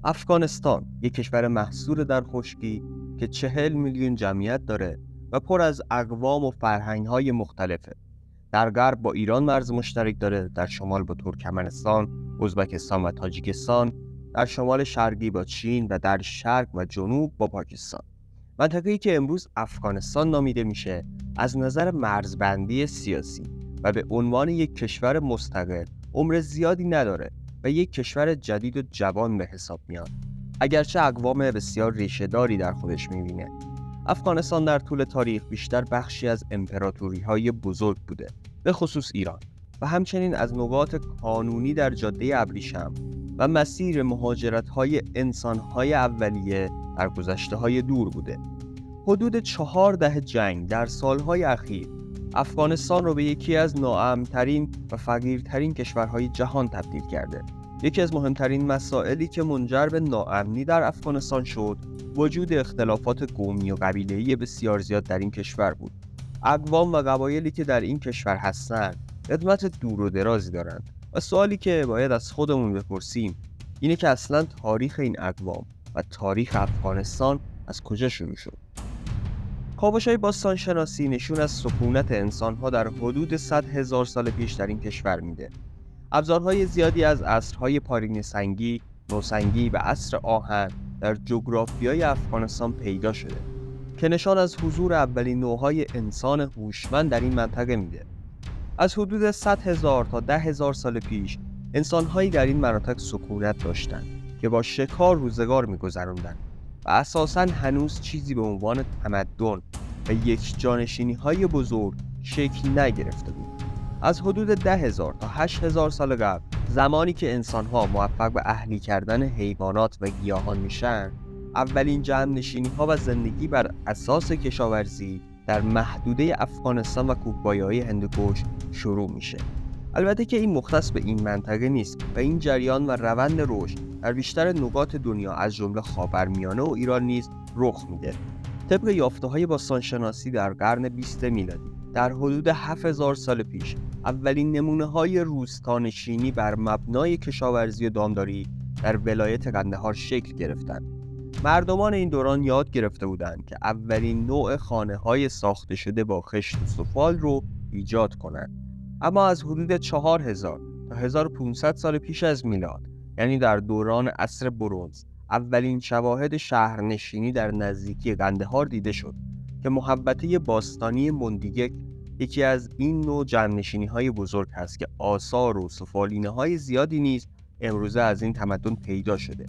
افغانستان یک کشور محصور در خشکی که 40 میلیون جمعیت داره و پر از اقوام و فرهنگ‌های مختلفه. در غرب با ایران مرز مشترک داره، در شمال با ترکمنستان، ازبکستان و تاجیکستان، در شمال شرقی با چین و در شرق و جنوب با پاکستان. منطقه‌ای که امروز افغانستان نامیده میشه از نظر مرزبندی سیاسی و به عنوان یک کشور مستقل عمر زیادی نداره و یک کشور جدید و جوان به حساب میاد، اگرچه اقوام بسیار ریشه‌داری در خودش میبینه. افغانستان در طول تاریخ بیشتر بخشی از امپراتوری‌های بزرگ بوده، به خصوص ایران، و همچنین از نقاط کانونی در جاده ابریشم و مسیر مهاجرت‌های انسان‌های اولیه در گذشته‌های دور بوده. حدود 4 دهه جنگ در سالهای اخیر افغانستان رو به یکی از ناامن‌ترین و فقیرترین کشورهای جهان تبدیل کرده. یکی از مهمترین مسائلی که منجر به ناامنی در افغانستان شد، وجود اختلافات قومی و قبیله‌ای بسیار زیاد در این کشور بود. اقوام و قبایلی که در این کشور هستند، قدمت دور و درازی دارند و سوالی که باید از خودمون بپرسیم اینه که اصلاً تاریخ این اقوام و تاریخ افغانستان از کجا شروع شد؟ کاوش‌های باستانشناسی نشون از سکونت انسان‌ها در حدود 100,000 سال پیش در این کشور میده. ابزارهای زیادی از عصرهای پارینه سنگی، نوسنگی و عصر آهن در جغرافیای افغانستان پیدا شده که نشان از حضور اولین نوع‌های انسان هوشمند در این منطقه میده. از حدود 100,000 تا 10,000 سال پیش انسان‌هایی در این مناطق سکونت داشتند که با شکار روزگار می‌گذراندند و اساساً هنوز چیزی به عنوان تمدن و یک جانشینی‌های بزرگ شکل نگرفته بود. از حدود 10,000 تا 8,000 سال قبل، زمانی که انسان‌ها موفق به اهلی کردن حیوانات و گیاهان میشن، اولین جمع‌نشینی‌ها و زندگی بر اساس کشاورزی در محدوده افغانستان و کوهپایه‌های هندوکش شروع میشه. البته که این مختص به این منطقه نیست و این جریان و روند رشد در بیشتر نقاط دنیا از جمله خاورمیانه و ایران نیز رخ میده. طبق یافته‌های باستانشناسی در قرن 20 میلادی، در حدود 7,000 سال پیش اولین نمونه‌های روستانشینی بر مبنای کشاورزی و دامداری در ولایت قندهار شکل گرفتند. مردمان این دوران یاد گرفته بودند که اولین نوع خانه‌های ساخته شده با خشت و سفال رو ایجاد کنند. اما از حدود 4,000 تا 1,500 سال پیش از میلاد، یعنی در دوران عصر برنز، اولین شواهد شهرنشینی در نزدیکی قندهار دیده شد که محوطه باستانی مندیگک یکی از این نوع جمع‌نشینی‌های بزرگ هست که آثار و سفالینه‌های زیادی نیز امروزه از این تمدن پیدا شده.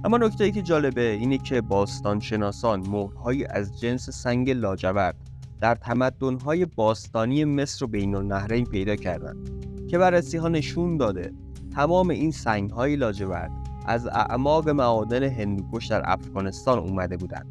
اما نکته‌ای که جالبه اینه که باستانشناسان مهرهایی از جنس سنگ لاجورد در تمدن‌های باستانی مصر و بین‌النهرین پیدا کردند که بررسی‌ها نشون داده تمام این سنگ‌های لاجورد از اعماق معادن هندوکش در افغانستان اومده بودند.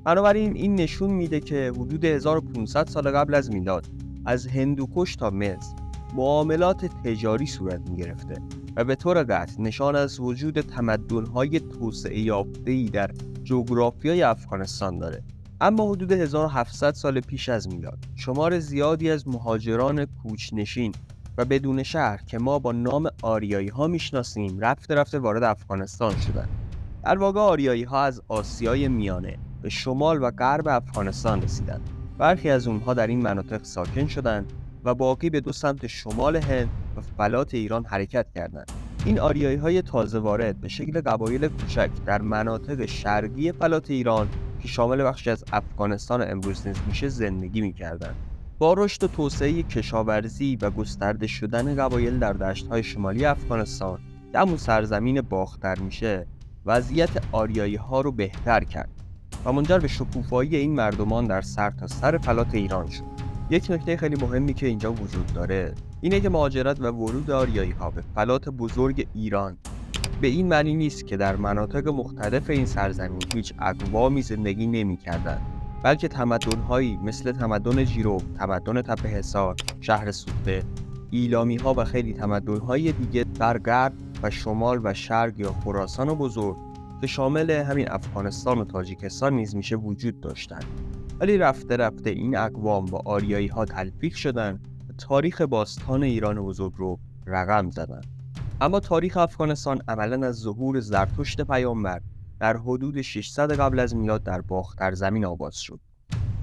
بنابراین این نشون میده که حدود 1500 سال قبل از میلاد از هندوکش تا مصر معاملات تجاری صورت می‌گرفته و به طور قطع نشان از وجود تمدن‌های توسعه یافته‌ای در جغرافیای افغانستان داره. اما حدود 1700 سال پیش از میلاد شمار زیادی از مهاجران کوچ‌نشین و بدون شهر که ما با نام آریایی‌ها میشناسیم رفته وارد افغانستان شدند. در واقع آریایی‌ها از آسیای میانه به شمال و غرب افغانستان رسیدند. برخی از اونها در این مناطق ساکن شدند و باقی به دو سمت شمال هند و فلات ایران حرکت کردند. این آریایی‌های تازه وارد به شکل قبایل کوچک در مناطق شرقی فلات ایران که شامل بخشی از افغانستان امروز نیز میشه زندگی می‌کردند. با رشد و توسعه کشاورزی و گسترده شدن قبایل در دشت‌های شمالی افغانستان که همون سرزمین باختر میشه، وضعیت آریایی‌ها رو بهتر کرد و منجر به شکوفایی این مردمان در سرتاسر فلات ایران شد. یک نکته خیلی مهمی که اینجا وجود داره اینه که مهاجرت و ورود آریایی‌ها به فلات بزرگ ایران به این معنی نیست که در مناطق مختلف این سرزمین هیچ اقوامی زندگی نمی‌کردند، بلکه تمدن‌هایی مثل تمدن جیرو، تمدن تپه حصار، شهر سوخته، ایلامی‌ها و خیلی تمدن‌های دیگه در غرب و شمال و شرق یا خراسان بزرگ که شامل همین افغانستان و تاجیکستان نیز میشه وجود داشتند. ولی رفته این اقوام با آریایی‌ها تلفیق شدند و تاریخ باستان ایران بزرگ رو رقم زدند. اما تاریخ افغانستان عملاً از ظهور زرتشت پیامبر در حدود 600 قبل از میلاد در باختر زمین آغاز شد.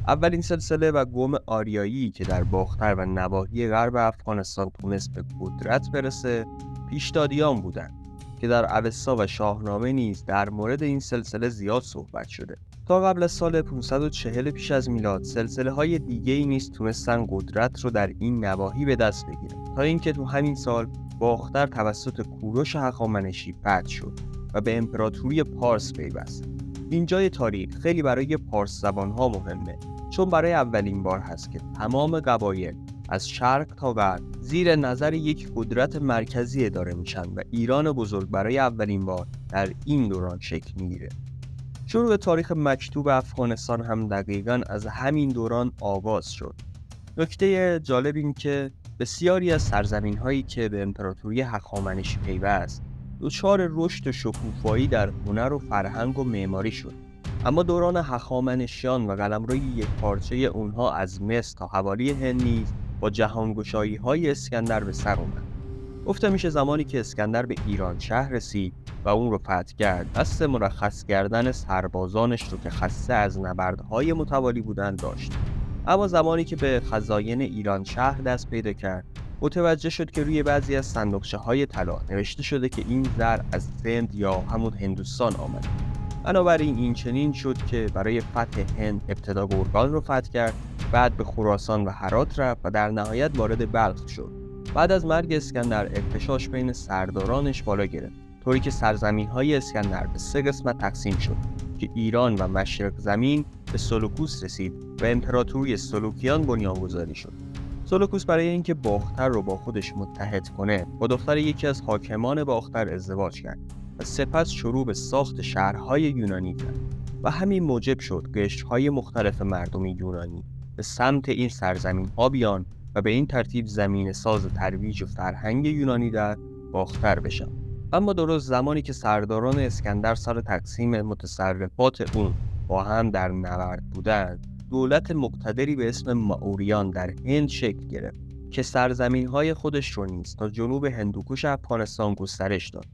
اولین سلسله و قوم آریایی که در باختر و نواحی غرب افغانستان تونست به قدرت برسه پیشدادیان بودند که در اوستا و شاهنامه نیز در مورد این سلسله زیاد صحبت شده. تا قبل از سال 540 پیش از میلاد سلسله‌های دیگه‌ای نیز تونستن قدرت رو در این نواحی به دست بگیرن تا اینکه تو همین سال باختر توسط کوروش هخامنشی فتح شد و به امپراتوری پارس پیوست. اینجای تاریخ خیلی برای پارس زبان‌ها مهمه، چون برای اولین بار هست که تمام قبایل از شرق تا غرب زیر نظر یک قدرت مرکزی اداره میشن و ایران بزرگ برای اولین بار در این دوران شکل میگیره. شروع تاریخ مکتوب افغانستان هم دقیقاً از همین دوران آغاز شد. نکته جالب این که بسیاری از سرزمین‌هایی که به امپراتوری هخامنشی پیوست دچار رشد و شکوفایی در هنر و فرهنگ و معماری شد. اما دوران هخامنشیان و قلمروی یکپارچه اونها از مصر تا حوالی هند نیز با جهانگشایی‌های اسکندر به سر اومد. گفته میشه زمانی که اسکندر به ایران شهر رسید و اون رو فتح کرد، دست مرخص کردن سربازانش رو که خسته از نبردهای متوالی بودن داشت. اما زمانی که به خزاین ایران شهر دست پیدا کرد، متوجه شد که روی بعضی از صندوقچه‌های طلا نوشته شده که این زر از سند یا همون هندوستان آمده. بنابراین این چنین شد که برای فتح هند ابتدا گرگان رو فتح کرد، بعد به خراسان و هرات رفت و در نهایت وارد بلخ شد. بعد از مرگ اسکندر ارتشاش بین سردارانش بالا گرفت، طوری که سرزمین‌های اسکندر به 3 قسمت تقسیم شد که ایران و مشرق زمین به سلوکوس رسید و امپراتوری سلوکیان بنیانگذاری شد. سلوکوس برای اینکه باختر رو با خودش متحد کنه، با دختر یکی از حاکمان باختر ازدواج کرد و سپس شروع به ساخت شهرهای یونانی کرد و همین موجب شد قشرهای مختلف مردم یونانی به سمت این سرزمین‌ها بیان و به این ترتیب زمین ساز ترویج و فرهنگ یونانی در باختر بشن. اما درست زمانی که سرداران اسکندر سر تقسیم متصرفات اون با هم در نبرد بودند، دولت مقتدری به اسم ماوریان در هند شکل گرفت که سرزمین‌های خودش رو نیز تا جنوب هندوکش افغانستان گسترش داد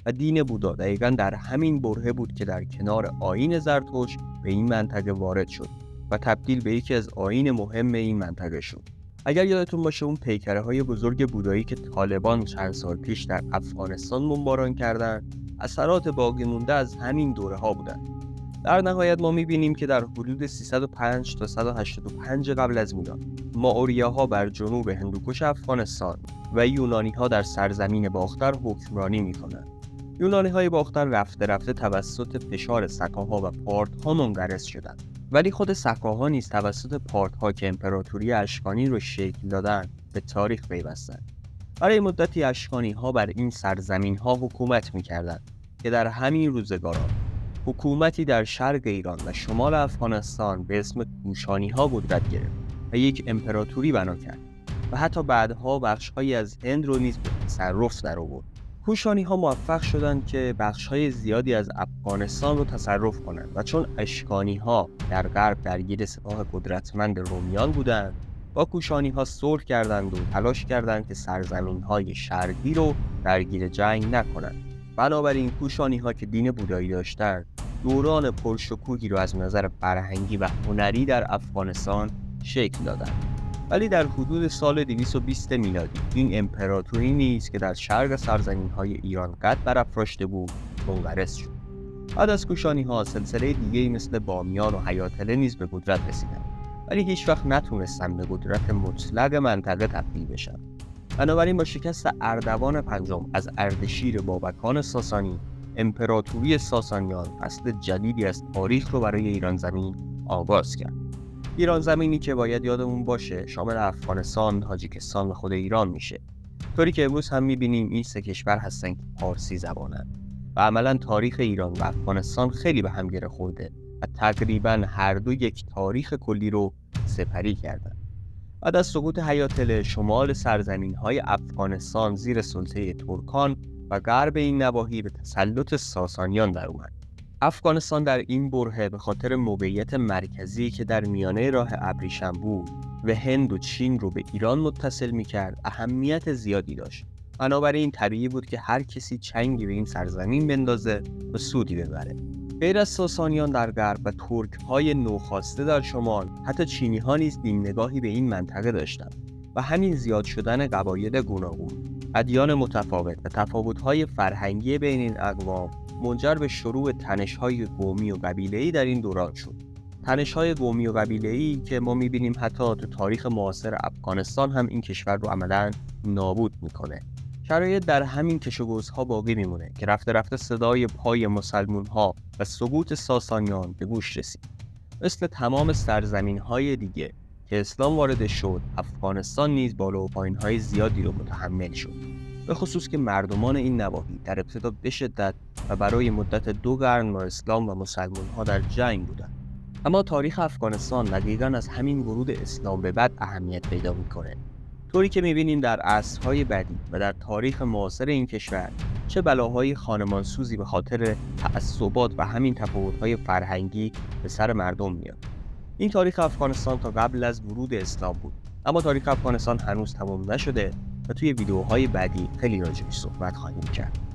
و دین بودا دقیقاً در همین برهه بود که در کنار آیین زرتشت به این منطقه وارد شد و تبدیل به یکی از آیین مهم این منطقه شد. اگر یادتون باشه اون پیکره‌های بزرگ بودایی که طالبان چند سال پیش در افغانستان بمباران کردن، اثرات باقی مونده از همین دوره‌ها بودن. در نهایت ما می‌بینیم که در حدود 305 تا 185 قبل از میلاد ماوریاها بر جنوب هندوکش افغانستان و یونانی‌ها در سرزمین باختر حکمرانی می‌کنند. یونانی‌های باختر رفته رفته توسط فشار سکاها و پارت‌ها منقرض شدند. ولی خود سکاها نیز توسط پارت‌ها که امپراتوری اشکانی رو شکل دادن به تاریخ پیوستند. برای مدتی اشکانی‌ها بر این سرزمین‌ها حکومت می‌کردند که در همین روزگاران حکومتی در شرق ایران و شمال افغانستان به اسم کوشانی‌ها قدرت گرفت و یک امپراتوری بنا کرد و حتی بعدها بخش‌هایی از هند رو نیز به تصرف درآورد. کوشانی‌ها موفق شدند که بخش‌های زیادی از افغانستان رو تصرف کنند و چون اشکانی‌ها در غرب درگیر سپاه قدرتمند رومیان بودند، با کوشانی‌ها صلح کردند و تلاش کردند که سرزمین‌های شرقی رو درگیر جنگ نکنند. بنابراین کوشانی‌ها که دین بودایی داشتند، دوران پرشکوهی رو از نظر فرهنگی و هنری در افغانستان شکل دادند. ولی در حدود سال 220 میلادی این امپراتوری نیز که در شرق سرزمین‌های ایران قد برافراشته بود منقرض شد. بعد از کوشانی‌ها سلسله دیگه‌ای مثل بامیان و حیاتله نیز به قدرت رسیدند، ولی هیچ وقت نتونستند به قدرت مطلق منطقه تبدیل بشن. بنابراین با شکست اردوان پنجم از اردشیر بابکان ساسانی، امپراتوری ساسانیان فصل جدیدی از تاریخ رو برای ایران زمین آغاز کرد. ایران زمینی که باید یادمون باشه شامل افغانستان، تاجیکستان و خود ایران میشه. طوری که امروز هم میبینیم این 3 کشور هستن که پارسی زبانن و عملا تاریخ ایران و افغانستان خیلی به هم گره خورده و تقریبا هر دو یک تاریخ کلی رو سپری کردن. بعد از سقوط حیاتله شمال سرزمین‌های افغانستان زیر سلطه ترکان و غرب این نواحی به تسلط ساسانیان در اومد. افغانستان در این برهه به خاطر موقعیت مرکزی که در میانه راه ابریشم بود و هند و چین رو به ایران متصل می‌کرد اهمیت زیادی داشت بنابراین طبیعی بود که هر کسی چنگی به این سرزمین بندازه و سودی ببره. غیر از ساسانیان در غرب و ترک‌های نوخاسته در شمال، حتی چینی‌ها نیز بیم نگاهی به این منطقه داشتند و همین زیاد شدن قبایل گوناگون، ادیان متفاوت و تفاوت‌های فرهنگی بین این اقوام منجر به شروع تنش‌های قومی و قبیله‌ای در این دوران شد. تنش‌های قومی و قبیله‌ای که ما می‌بینیم حتی تو تاریخ معاصر افغانستان هم این کشور رو عملاً نابود می‌کنه. شرایط در همین کش و گوزها باقی میمونه که رفته رفته صدای پای مسلمون‌ها و سقوط ساسانیان به گوش رسید. مثل تمام سرزمین‌های دیگه که اسلام وارد شد، افغانستان نیز بالا و پایین‌های زیادی رو متحمل شد. به خصوص که مردمان این نواحی در ابتدا به شدت و برای مدت 2 قرن با اسلام و مسلمان‌ها در جنگ بودند. اما تاریخ افغانستان دقیقاً از همین ورود اسلام به بعد اهمیت پیدا می‌کنه. طوری که می‌بینیم در عصرهای بعدی و در تاریخ معاصر این کشور چه بلاهای خانمانسوزی به خاطر تعصبات و همین تفاوت‌های فرهنگی به سر مردم میاد. این تاریخ افغانستان تا قبل از ورود اسلام بود، اما تاریخ افغانستان هنوز تمام نشده و توی ویدیوهای بعدی خیلی راجعش صحبت خواهیم کرد.